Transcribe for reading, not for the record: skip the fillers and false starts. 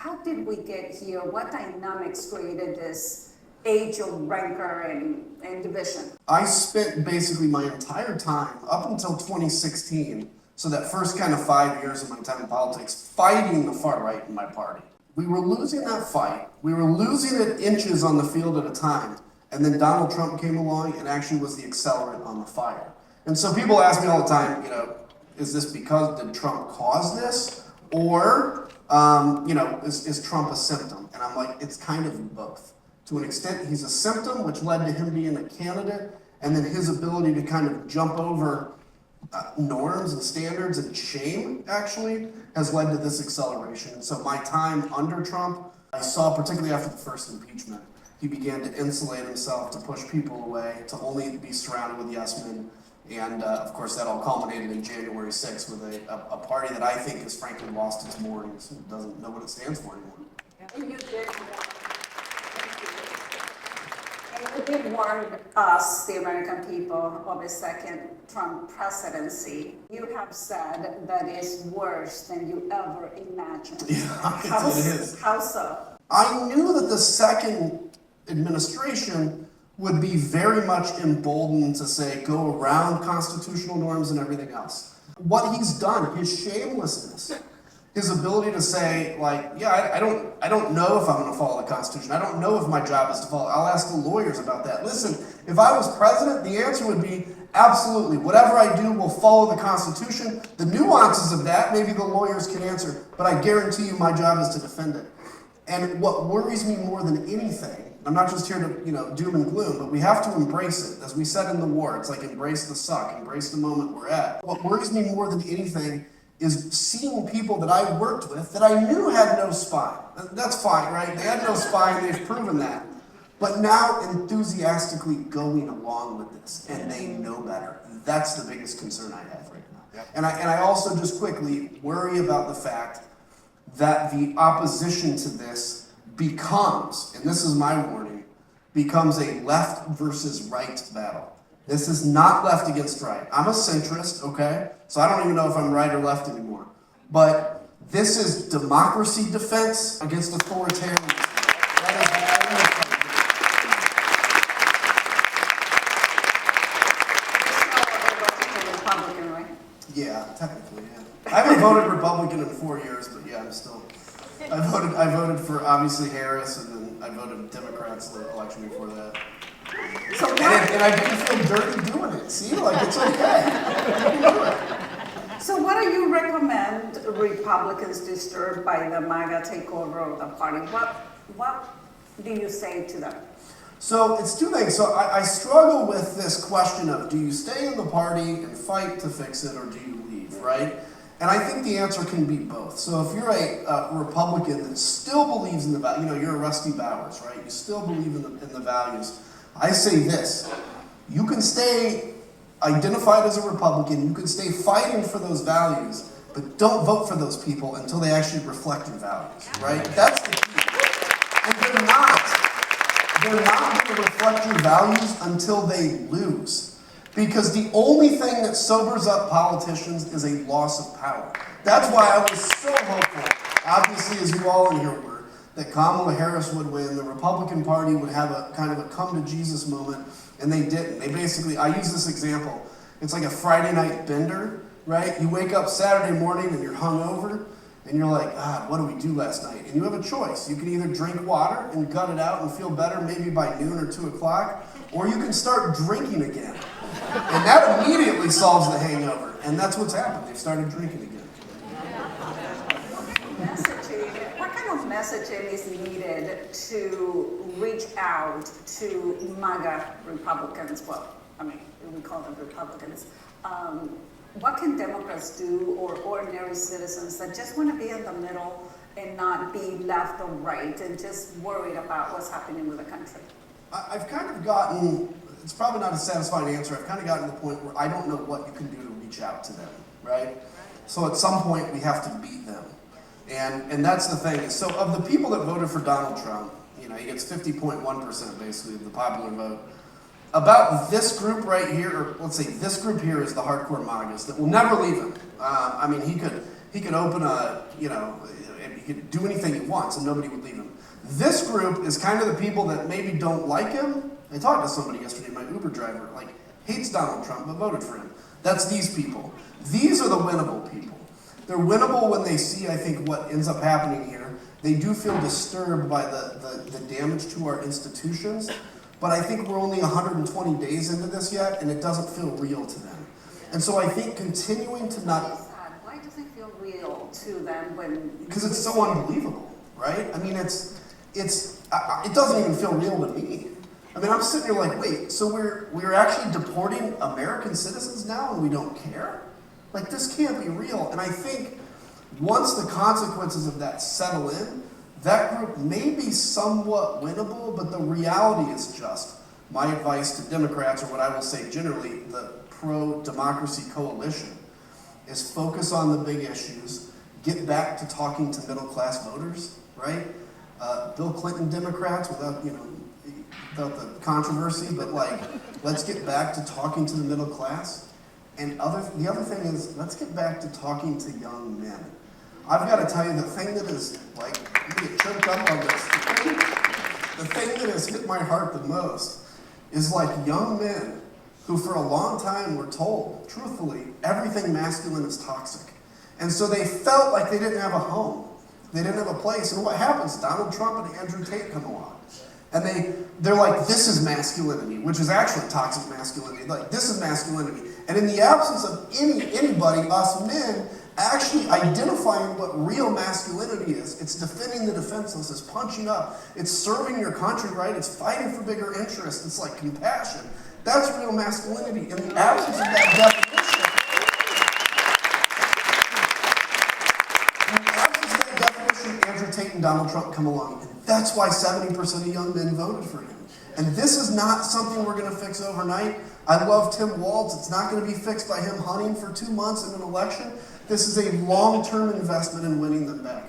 how did we get here? What dynamics created this age of rancor and division? I spent basically my entire time, up until 2016, so that first kind of 5 years of my time in politics, fighting the far right in my party. We were losing that fight. We were losing it inches on the field at a time. And then Donald Trump came along and actually was the accelerant on the fire. And so people ask me all the time, is this because, did Trump cause this? Or, is Trump a symptom? And I'm like, it's kind of both. To an extent, he's a symptom, which led to him being a candidate, and then his ability to kind of jump over norms and standards and shame, actually, has led to this acceleration. So my time under Trump, I saw, particularly after the first impeachment, he began to insulate himself, to push people away, to only be surrounded with yes men. And of course, that all culminated in January 6th with a party that I think has frankly lost its moorings and doesn't know what it stands for anymore. And you did warn us, the American people, of a second Trump presidency. You have said that is worse than you ever imagined. Yeah, it is. How so? I knew that the second administration would be very much emboldened to say, go around constitutional norms and everything else. What he's done, his shamelessness, his ability to say, I don't know if I'm going to follow the Constitution. I don't know if my job is to follow. I'll ask the lawyers about that. Listen, if I was president, the answer would be absolutely. Whatever I do will follow the Constitution. The nuances of that, maybe the lawyers can answer, but I guarantee you my job is to defend it. And what worries me more than anything, I'm not just here to, doom and gloom, but we have to embrace it. As we said in the war, it's like embrace the suck, embrace the moment we're at. What worries me more than anything is seeing people that I worked with that I knew had no spine. That's fine, right? They had no spine, they've proven that. But now enthusiastically going along with this, and they know better. That's the biggest concern I have right now. Yep. And I also just quickly worry about the fact that the opposition to this becomes, and this is my warning, becomes a left versus right battle. This is not left against right. I'm a centrist, okay? So I don't even know if I'm right or left anymore. But this is democracy defense against authoritarianism. Republican, right? Yeah, technically, yeah. I haven't voted Republican in 4 years, but yeah, I'm still. I voted for obviously Harris, and then I voted Democrats the election before that. So and I didn't feel dirty doing it. See, it's okay. So what do you recommend Republicans disturbed by the MAGA takeover of the party? What do you say to them? So it's two things. So I struggle with this question of, do you stay in the party and fight to fix it, or do you leave, right? And I think the answer can be both. So if you're a Republican that still believes in the you're a Rusty Bowers, right? You still believe in the values. I say this: you can stay identified as a Republican, you can stay fighting for those values, but don't vote for those people until they actually reflect your values, right? That's the key. And they're not going to reflect your values until they lose. Because the only thing that sobers up politicians is a loss of power. That's why I was so hopeful, obviously as you all in here were, that Kamala Harris would win, the Republican Party would have a kind of a come to Jesus moment, and they didn't. They basically, I use this example, it's like a Friday night bender, right? You wake up Saturday morning and you're hungover, and you're like, God, what did we do last night? And you have a choice. You can either drink water and gut it out and feel better maybe by noon or 2 o'clock, or you can start drinking again. And that immediately solves the hangover. And that's what's happened. They've started drinking again. What kind of messaging is needed to reach out to MAGA Republicans? Well, we call them Republicans. What can Democrats do, or ordinary citizens that just want to be in the middle and not be left or right and just worried about what's happening with the country? I've kind of gotten, it's probably not a satisfying answer, I've kind of gotten to the point where I don't know what you can do to reach out to them, right? So at some point we have to beat them. And that's the thing. So of the people that voted for Donald Trump, he gets 50.1% basically of the popular vote. About this group right here, or let's say this group here is the hardcore MAGAs that will never leave him. He could open he could do anything he wants and nobody would leave him. This group is kind of the people that maybe don't like him. I talked to somebody yesterday, my Uber driver, like, hates Donald Trump but voted for him. That's these people. These are the winnable people. They're winnable when they see, I think, what ends up happening here. They do feel disturbed by the damage to our institutions, but I think we're only 120 days into this yet, and it doesn't feel real to them. And so I think continuing to not... Why does it feel real to them when... Because it's so unbelievable, right? I mean, it doesn't even feel real to me. I mean, I'm sitting here like, wait, so we're actually deporting American citizens now and we don't care? Like, this can't be real. And I think once the consequences of that settle in, that group may be somewhat winnable, but the reality is just, my advice to Democrats, or what I will say generally, the pro-democracy coalition, is focus on the big issues, get back to talking to middle-class voters, right? Bill Clinton Democrats, without the controversy, but like, let's get back to talking to the middle class. And the other thing is, let's get back to talking to young men. I've got to tell you, the thing that is, like, you get choked up on this, the thing that has hit my heart the most is like young men who for a long time were told, truthfully, everything masculine is toxic. And so they felt like they didn't have a home. They didn't have a place. And what happens? Donald Trump and Andrew Tate come along. And they're like, this is masculinity, which is actually toxic masculinity. Like, this is masculinity. And in the absence of anybody, us men, actually identifying what real masculinity is, it's defending the defenseless, it's punching up, it's serving your country, right? It's fighting for bigger interests, it's like compassion. That's real masculinity. In the absence of that definition, Andrew Tate and Donald Trump come along. And that's why 70% of young men voted for him. And this is not something we're going to fix overnight. I love Tim Walz. It's not going to be fixed by him hunting for 2 months in an election. This is a long-term investment in winning them back.